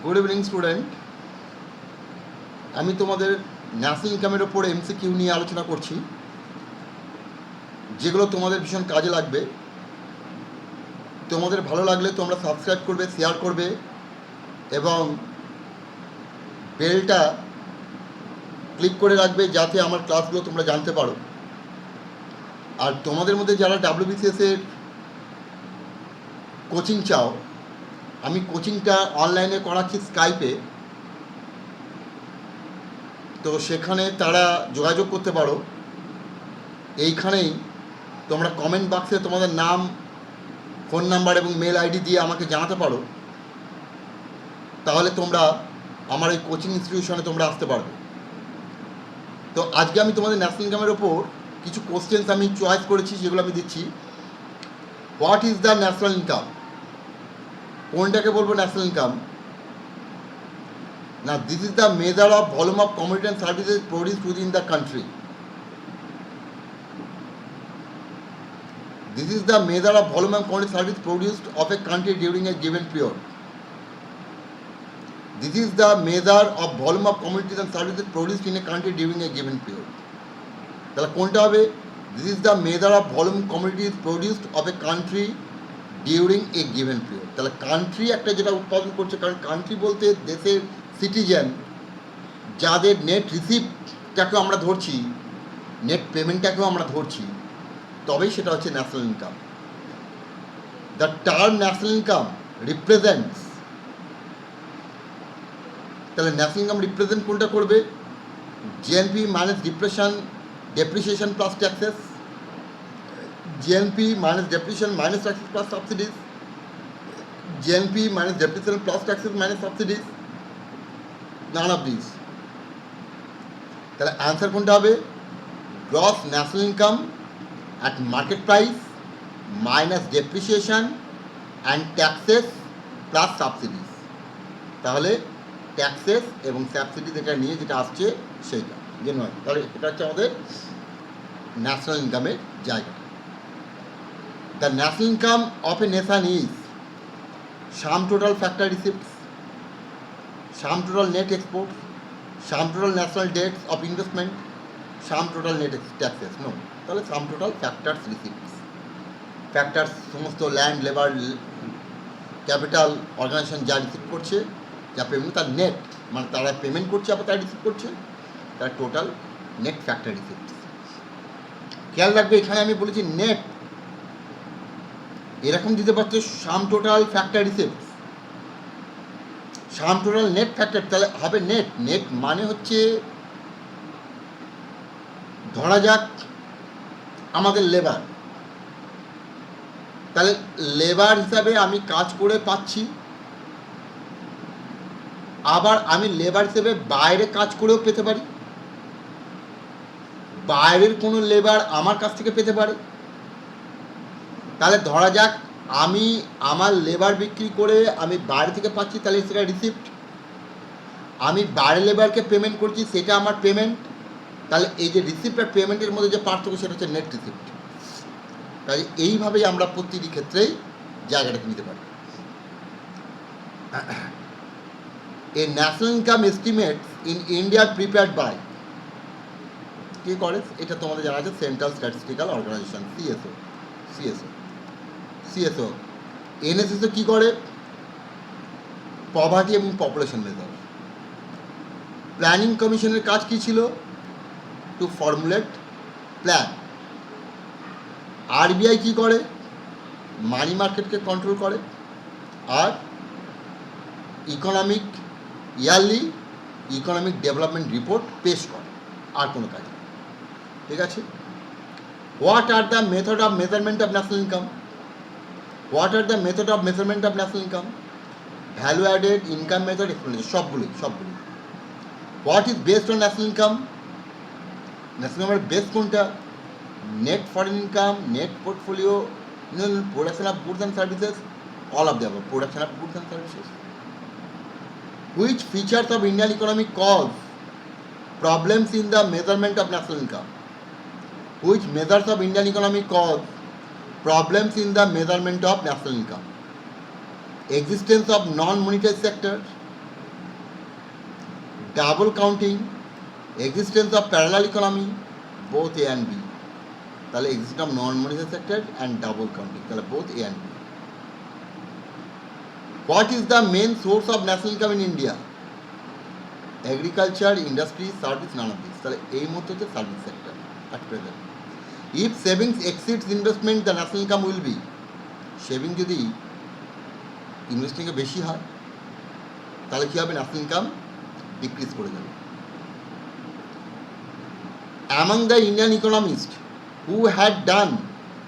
Good evening student. আমি তোমাদের national ইনকামের ওপর এমসিকিউ নিয়ে আলোচনা করছি, যেগুলো তোমাদের ভীষণ কাজে লাগবে। তোমাদের ভালো লাগলে তোমরা সাবস্ক্রাইব করবে, শেয়ার করবে এবং বেলটা ক্লিক করে রাখবে, যাতে আমার ক্লাসগুলো তোমরা জানতে পারো। আর তোমাদের মধ্যে যারা WBCS-এর কোচিং চাও, আমি কোচিংটা অনলাইনে করাচ্ছি স্কাইপে, তো সেখানে তারা যোগাযোগ করতে পারো। এইখানেই তোমরা কমেন্ট বক্সে তোমাদের নাম, ফোন নাম্বার এবং মেল আইডি দিয়ে আমাকে জানাতে পারো, তাহলে তোমরা আমার এই কোচিং ইনস্টিটিউশনে তোমরা আসতে পারবে। তো আজকে আমি তোমাদের ন্যাশনাল ইনকামের ওপর কিছু কোশ্চেন্স আমি চয়েস করেছি, যেগুলো আমি দিচ্ছি। What is the national income? কোনটাকে বলবো ন্যাশনাল ইনকাম? না, this is the measure of volume of commodity and services produced within the country. This is the measure of volume of commodity service produced of a country during a given period. This is the measure of volume of commodities and services produced in a country during a given period. তাহলে কোনটা হবে? This is the measure of volume commodities produced of a country during a given period. তাহলে country একটা যেটা উৎপাদন করছে, কারণ country বলতে দেশের সিটিজেন, যাদের নেট রিসিপ্টটাকেও আমরা ধরছি, নেট পেমেন্টটাকেও আমরা ধরছি, তবেই সেটা হচ্ছে national income. The term national income represents, তাহলে ন্যাশনাল ইনকাম রিপ্রেজেন্ট কোনটা করবে? GNP minus depreciation plus taxes, GNP minus depreciation minus taxes plus subsidies, GNP minus depreciation plus taxes minus subsidies, naan of this. তাহলে answer কোনটা হবে? Gross national income at market price minus depreciation and taxes plus subsidies। তাহলে taxes এবং subsidy যেটা নিয়ে যেটা আসছে সেইটা যে নয়, তাহলে এটা হচ্ছে আমাদের ন্যাশনাল ইনকামের জায়গা। The national income of a nation is sum total factor receipts, sum total net export, sum total national debts of investment, sum total net taxes. No, তাহলে sum total factors receipts. Factors সমস্ত land, labour, capital, organisation যা receive করছে, যা payment, তার net, মানে তারা payment করছে আবার তারা রিসিভ করছে, তার টোটাল নেট ফ্যাক্টর রিসিপ্টস। খেয়াল রাখবে, এখানে আমি বলেছি নেট, এরকম দিতে পারছে সাম total factor receipts, sum total net factor, তাহলে হবে নেট। নেট মানে হচ্ছে, ধরা যাক আমাদের লেবার, তাহলে লেবার হিসাবে আমি কাজ করে পাচ্ছি, আবার আমি লেবার হিসেবে বাইরে কাজ করেও পেতে পারি, বাইরের কোনো লেবার আমার কাছ থেকে পেতে পারে। তাহলে ধরা যাক আমি আমার লেবার বিক্রি করে আমি বাইরে থেকে পাচ্ছি, তাহলে সেটা রিসিপ্ট। আমি বাইরে লেবারকে পেমেন্ট করছি, সেটা আমার পেমেন্ট। তাহলে এই যে রিসিপ্ট আর পেমেন্টের মধ্যে যে পার্থক্য, সেটা হচ্ছে নেট রিসিপ্ট। তাই এইভাবেই আমরা প্রতিটি ক্ষেত্রেই জায়গাটাকে নিতে পারি। A national income estimate in India prepared by, কে করে? এটা তোমাদের জানা আছে, central statistical organisation, CSO. NSSO কী করে? পভার্টি এবং পপুলেশন মেজার। প্ল্যানিং কমিশনের কাজ কী ছিল? To formulate plan. আরবিআই কী করে? মানি মার্কেটকে কন্ট্রোল করে আর ইয়ারলি ইকোনমিক ডেভেলপমেন্ট রিপোর্ট পেশ করে, আর কোনো কাজ নেই। ঠিক আছে? What are the method of measurement of national income? What are the method of measurement of national income? Value added, income method, explanation, সবগুলোই। What is based on national income? National ইনকামের বেস কোনটা? Net foreign income, net portfolio, production of goods and services, all of the above, production of goods and services. Which features of Indian economy cause problems in the measurement of national income? Which measures of Indian economy cause problems in the measurement of national income? Existence of non-monetary sector, double counting, existence of parallel economy, both A and B. তাহলে existence of non monetary sector and double counting, তাহলে both A and B. What is the main source of national income in India? Agriculture, industry, service, none of this. তাহলে এই মধ্যে হচ্ছে service sector at present. If savings exceeds investment, the national income will be. Saving যদি ইনভেস্টিংয়ে বেশি হয় তাহলে কী হবে? ন্যাশনাল ইনকাম ডিক্রিজ করে যাবে। Among the Indian economist who had done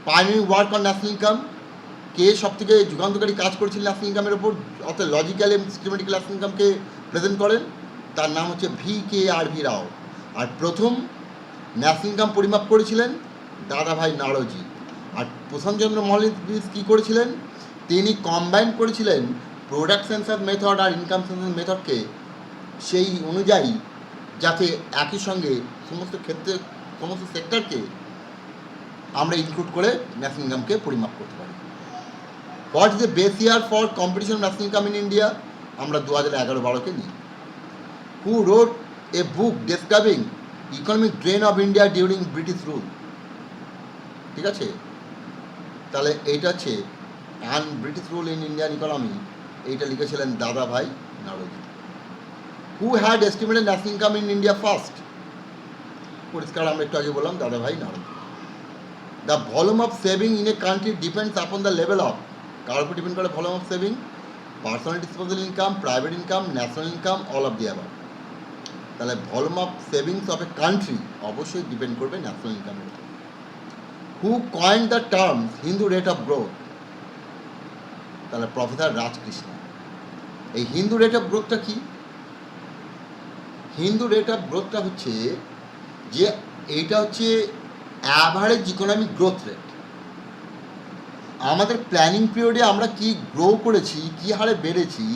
pioneering work on national income, কে সব থেকে যুগান্তকারী কাজ করেছিল ন্যাশনাল ইনকামের ওপর, অর্থাৎ লজিক্যাল এবং সিস্টেমেটিক্যাল ন্যাশনাল ইনকামকে প্রেজেন্ট করেন? তার নাম হচ্ছে VKRV রাও। আর প্রথম ন্যাশনাল ইনকাম পরিমাপ করেছিলেন দাদাভাই নাড়োজি। আর প্রশান্তচন্দ্র মহলানবিশ কী করেছিলেন? তিনি কম্বাইন করেছিলেন প্রোডাক্ট সেন্সাস মেথড আর ইনকাম সেন্সাস মেথডকে সেই অনুযায়ী, যাতে একই সঙ্গে সমস্ত ক্ষেত্রে সমস্ত সেক্টরকে আমরা ইনক্লুড করে ন্যাশনাল ইনকামকে পরিমাপ করতে পারি। What is the base year for competition national income in India? আমরা 2011-12-কে নিই। Who wrote a book describing economic drain of India during British rule? ঠিক আছে, তাহলে এইটা হচ্ছে un British rule in Indian economy, এইটা লিখেছিলেন Dadabhai Naoroji. Who had estimated national income in India first? পরিষ্কার আমরা একটু আগে বললাম Dadabhai Naoroji. The volume of saving in a country depends upon the level of, কার উপর ডিপেন্ড করে volume of saving? Personal disposal income, private income, national income, all of the above. তাহলে volume of savings of a country অবশ্যই depend করবে national ইনকামের উপর। Who coined the term Hindu rate of growth? তাহলে professor Rajkrishna. এই Hindu rate of গ্রোথটা কি? Hindu rate of গ্রোথটা হচ্ছে যে এইটা হচ্ছে অ্যাভারেজ ইকোনমিক গ্রোথ রেট। আমাদের প্ল্যানিং পিরিয়ডে আমরা কি গ্রো করেছি, কী হারে বেড়েছি,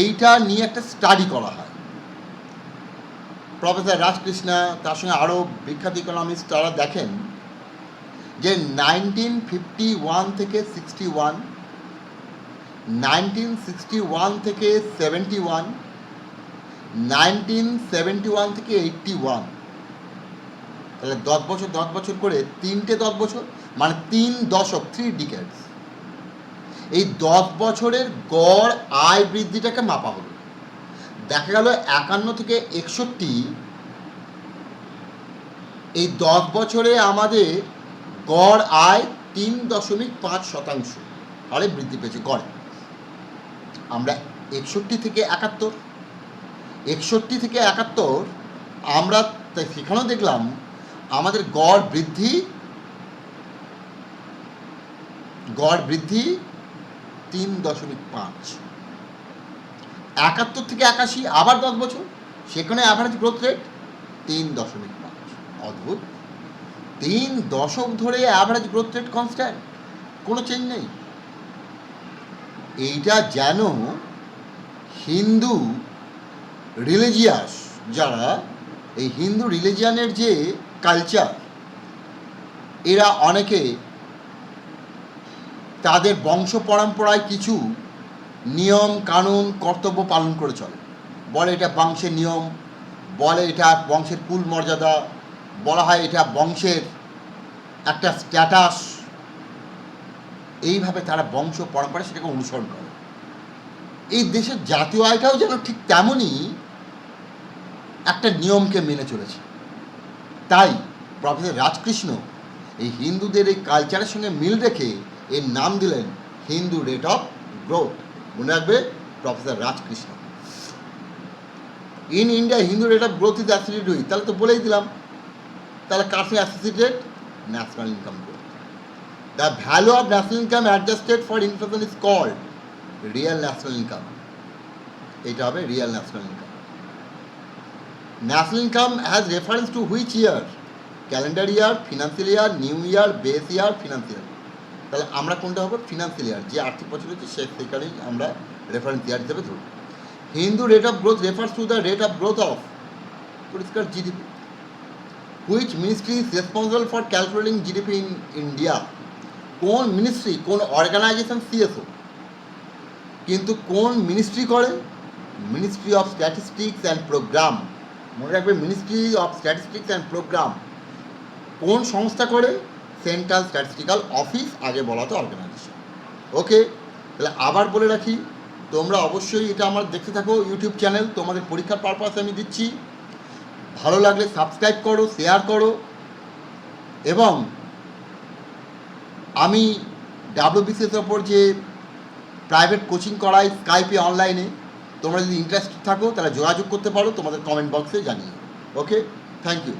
এইটা নিয়ে একটা স্টাডি করা হয়। প্রফেসর রাজকৃষ্ণা তার সঙ্গে আরও বিখ্যাত ইকোনমিস্ট তারা দেখেন যে 1951 থেকে 61, 1961 থেকে 71, 1971 থেকে 81, তাহলে 10 বছর করে 10 বছর, মানে 3 দশক, 3 ডিকেডস। এই 10 বছরের গড় আয় বৃদ্ধিটাকে মাপা হলো। দেখা গেল 51 থেকে 61, এই 10 বছরে আমাদের গড় আয় 3.5% হারে বৃদ্ধি পেয়েছে গড়ে। আমরা 61 থেকে 71, 61 থেকে 71 আমরা সেখানেও দেখলাম আমাদের গড় বৃদ্ধি 3.5। 71 থেকে 81 আবার 10 বছর, সেখানে অ্যাভারেজ গ্রোথ রেট 3.5। অদ্ভুত, 3 দশক ধরে অ্যাভারেজ গ্রোথ রেট কনস্ট্যান্ট, কোনো চেঞ্জ নেই। এইটা যেন হিন্দু রিলিজিয়াস, যারা এই হিন্দু রিলিজিয়ানের যে কালচার, এরা অনেকে তাদের বংশ পরম্পরায় কিছু নিয়ম কানুন কর্তব্য পালন করে চলে। বলে এটা বংশের নিয়ম, বলে এটা বংশের কুল মর্যাদা, বলা হয় এটা বংশের একটা স্ট্যাটাস। এইভাবে তারা বংশ পরম্পরা সেটাকে অনুসরণ করে। এই দেশের জাতীয় আয়টাও যেন ঠিক তেমনই একটা নিয়মকে মেনে চলেছে। তাই প্রফেসর রাজকৃষ্ণ এই হিন্দুদের এই কালচারের সঙ্গে মিল রেখে এর নাম দিলেন হিন্দু রেট অফ গ্রোথ। মনে রাখবে, professor Rajkrishna. In India Hindu rate of growth is associated with, তাহলে তো বলেই দিলাম। তাহলে কার সঙ্গে associated? National income growth. The value of national income adjusted for inflation is called real national income. এটা হবে real national income. National income has reference to which year? Calendar year, financial year, new year, base year, financial. তাহলে আমরা কোনটা হবে? Financial year, যে আর্থিক বছর হচ্ছে সেখানেই আমরা রেফারেন্স ইয়ার হিসেবে ধরব। Hindu rate of growth refers to the rate of growth of পরিষ্কার GDP. Which ministry is responsible for calculating GDP in India? কোন মিনিস্ট্রি, কোন অর্গানাইজেশন? CSO। কিন্তু কোন মিনিস্ট্রি করে? Ministry of statistics and programme. মনে রাখবে, ministry of statistics and programme কোন সংস্থা করে? সেন্ট্রাল স্ট্যাটিস্টিক্যাল অফিস, আগে বলা তো অর্গানাইজেশন। ওকে, তাহলে আবার বলে রাখি, তোমরা অবশ্যই এটা আমার দেখতে থাকো ইউটিউব চ্যানেল, তোমাদের পরীক্ষার পারপাসে আমি দিচ্ছি। ভালো লাগলে সাবস্ক্রাইব করো, শেয়ার করো, এবং আমি ডাব্লিউবিসিএসের ওপর যে প্রাইভেট কোচিং করাই স্কাইপে অনলাইনে, তোমরা যদি ইন্টারেস্টেড থাকো তাহলে যোগাযোগ করতে পারো তোমাদের কমেন্ট বক্সে জানিয়ে। ওকে, থ্যাংক ইউ।